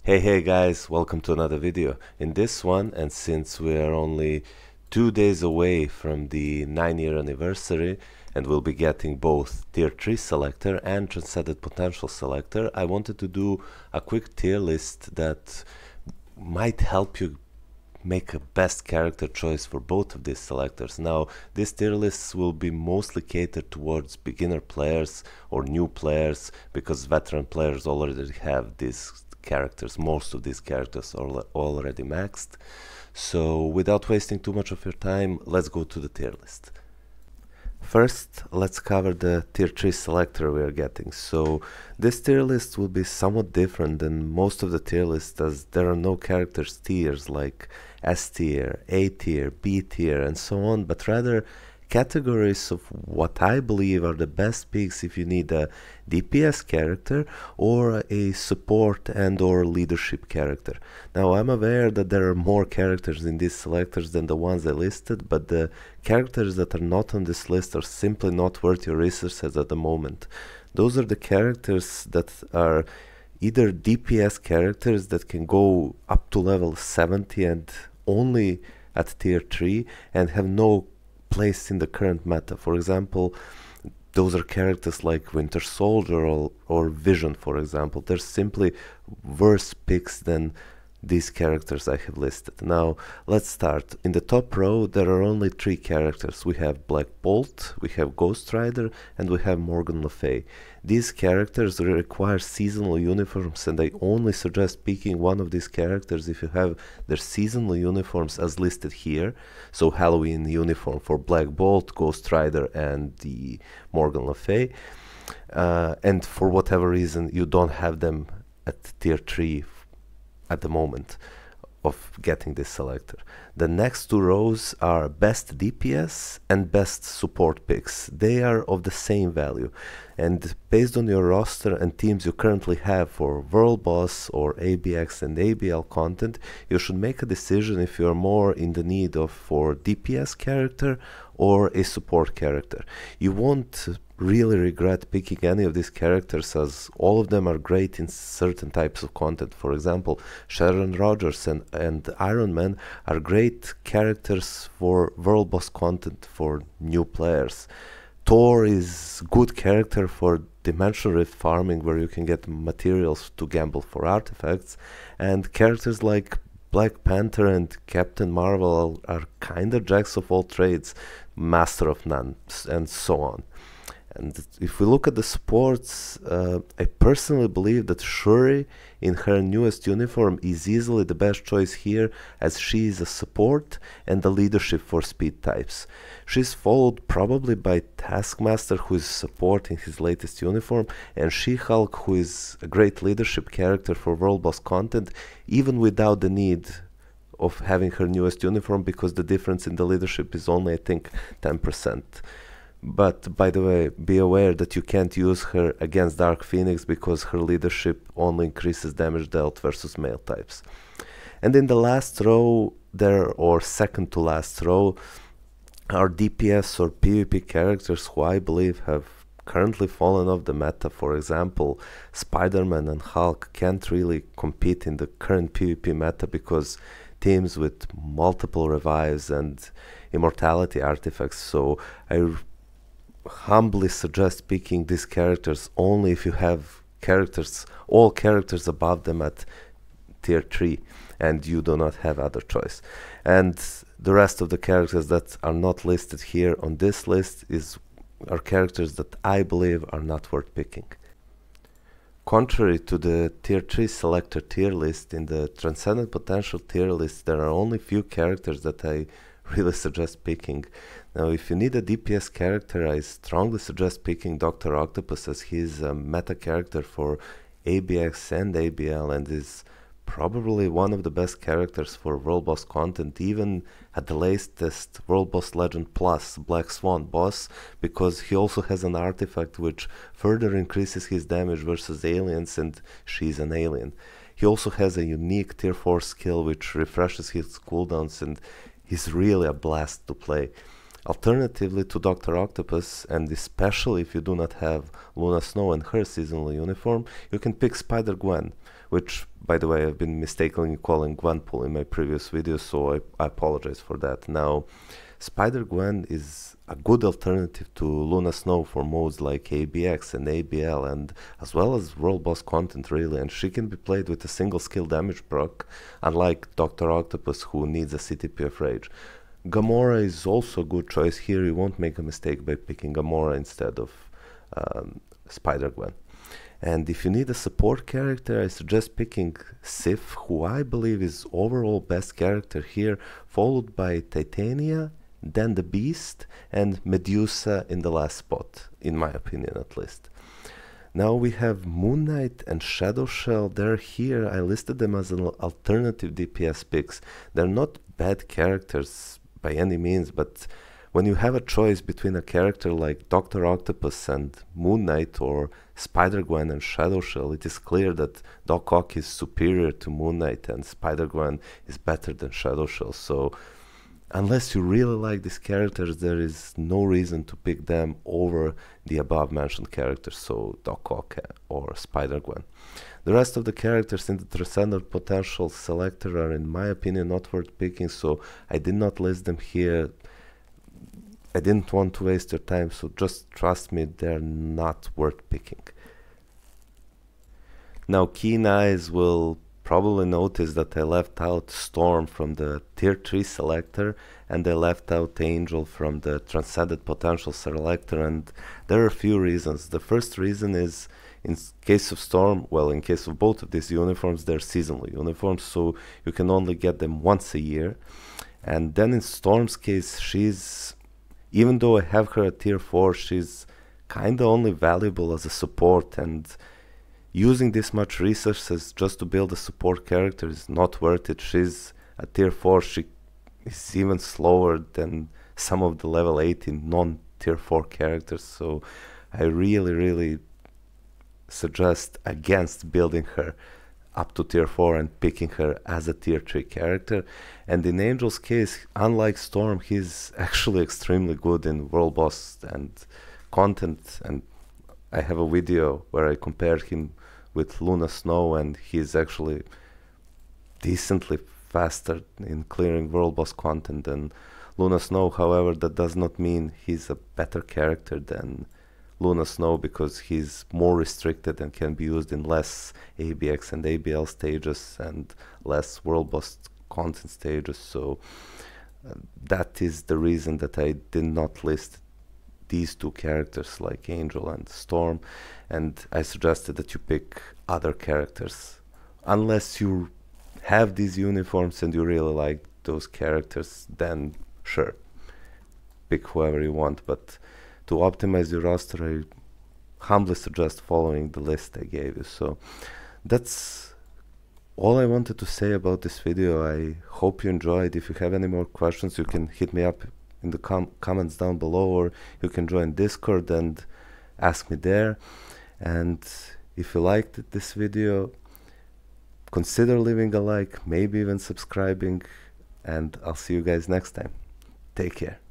Hey guys, welcome to another video. In this one, and since we are only 2 days away from the 9-year anniversary and we'll be getting both Tier 3 Selector and Transcended Potential Selector, I wanted to do a quick tier list that might help you make a best character choice for both of these selectors. Now, these tier lists will be mostly catered towards beginner players or new players, because veteran players already have these characters, most of these characters are already maxed. So without wasting too much of your time, let's go to the tier list. First, let's cover the tier 3 selector we are getting. So this tier list will be somewhat different than most of the tier lists, as there are no characters tiers like S tier, A tier, B tier and so on, but rather categories of what I believe are the best picks if you need a DPS character or a support and or leadership character. Now, I'm aware that there are more characters in these selectors than the ones I listed, but the characters that are not on this list are simply not worth your resources at the moment. Those are the characters that are either DPS characters that can go up to level 70 and only at tier 3 and have no place in the current meta. For example, those are characters like Winter Soldier or Vision, for example. They're simply worse picks than these characters I have listed. Now, let's start. In the top row, there are only 3 characters. We have Black Bolt, we have Ghost Rider, and we have Morgan Le Fay. These characters require seasonal uniforms, and I only suggest picking one of these characters if you have their seasonal uniforms as listed here. So Halloween uniform for Black Bolt, Ghost Rider, and the Morgan Le Fay. And for whatever reason, you don't have them at tier 3 at the moment of getting this selector. The next 2 rows are best DPS and best support picks. They are of the same value, and based on your roster and teams you currently have for World Boss or ABX and ABL content, you should make a decision if you are more in the need of for DPS character or a support character. You won't really regret picking any of these characters, as all of them are great in certain types of content. For example, Sharon Rogers and Iron Man are great characters for World Boss content for new players. Thor is good character for Dimensional Rift farming, where you can get materials to gamble for artifacts, and characters like Black Panther and Captain Marvel are kinda jacks of all trades, master of none, and so on. And if we look at the supports, I personally believe that Shuri in her newest uniform is easily the best choice here, as she is a support and a leadership for speed types. She's followed probably by Taskmaster, who is support in his latest uniform, and She-Hulk, who is a great leadership character for World Boss content, even without the need of having her newest uniform, because the difference in the leadership is only, I think, 10%. But by the way, be aware that you can't use her against Dark Phoenix, because her leadership only increases damage dealt versus male types. And in the last row there, or second to last row, are DPS or PvP characters who I believe have currently fallen off the meta. For example, Spider-Man and Hulk can't really compete in the current PvP meta, because teams with multiple revives and immortality artifacts. So I humbly suggest picking these characters only if you have all characters above them at tier 3 and you do not have other choice. And the rest of the characters that are not listed here on this list are characters that I believe are not worth picking. Contrary to the tier 3 selector tier list, in the Transcended Potential tier list there are only few characters that I really suggest picking. Now, if you need a DPS character, I strongly suggest picking Dr. Octopus, as he is a meta character for ABX and ABL and is probably one of the best characters for World Boss content, even at the latest World Boss Legend Plus Black Swan boss, because he also has an artifact which further increases his damage versus aliens, and she's an alien. He also has a unique tier 4 skill which refreshes his cooldowns, and he's really a blast to play. Alternatively to Dr. Octopus, and especially if you do not have Luna Snow and her seasonal uniform, you can pick Spider-Gwen, which, by the way, I've been mistakenly calling Gwenpool in my previous video, so I apologize for that. Now, Spider-Gwen is a good alternative to Luna Snow for modes like ABX and ABL, and as well as world boss content really, and she can be played with a single skill damage proc, unlike Dr. Octopus, who needs a CTPF rage. Gamora is also a good choice here. You won't make a mistake by picking Gamora instead of Spider-Gwen. And if you need a support character, I suggest picking Sif, who I believe is overall best character here, followed by Titania, then the Beast, and Medusa in the last spot, in my opinion at least. Now we have Moon Knight and Shadow Shell. They're here. I listed them as an alternative DPS picks. They're not bad characters by any means, but when you have a choice between a character like Dr. Octopus and Moon Knight, or Spider-Gwen and Shadow Shell, it is clear that Doc Ock is superior to Moon Knight and Spider-Gwen is better than Shadow Shell. So unless you really like these characters, there is no reason to pick them over the above mentioned characters, so Doc Ock or Spider-Gwen. The rest of the characters in the Transcended Potential Selector are, in my opinion, not worth picking, so I did not list them here. I didn't want to waste your time, so just trust me, they're not worth picking. Now, keen eyes will probably notice that I left out Storm from the Tier 3 Selector, and I left out Angel from the Transcended Potential Selector, and there are a few reasons. The first reason is, in case of Storm, well, in case of both of these uniforms, they're seasonal uniforms, so you can only get them once a year. And then in Storm's case, even though I have her at Tier 4, she's kinda only valuable as a support, and using this much resources just to build a support character is not worth it. She's at Tier 4, she is even slower than some of the level 18 non-Tier 4 characters, so I really suggest against building her up to Tier 4 and picking her as a Tier 3 character. And in Angel's case, unlike Storm, he's actually extremely good in world boss and content, and I have a video where I compared him with Luna Snow, and he's actually decently faster in clearing world boss content than Luna Snow. However, that does not mean he's a better character than Luna Snow, because he's more restricted and can be used in less ABX and ABL stages and less world boss content stages. So that is the reason that I did not list these two characters like Angel and Storm, and I suggested that you pick other characters. Unless you have these uniforms and you really like those characters, then sure, pick whoever you want, but to optimize your roster, I humbly suggest following the list I gave you. So that's all I wanted to say about this video. I hope you enjoyed. If you have any more questions, you can hit me up in the comments down below, or you can join Discord and ask me there. And if you liked this video, consider leaving a like, maybe even subscribing, and I'll see you guys next time. Take care.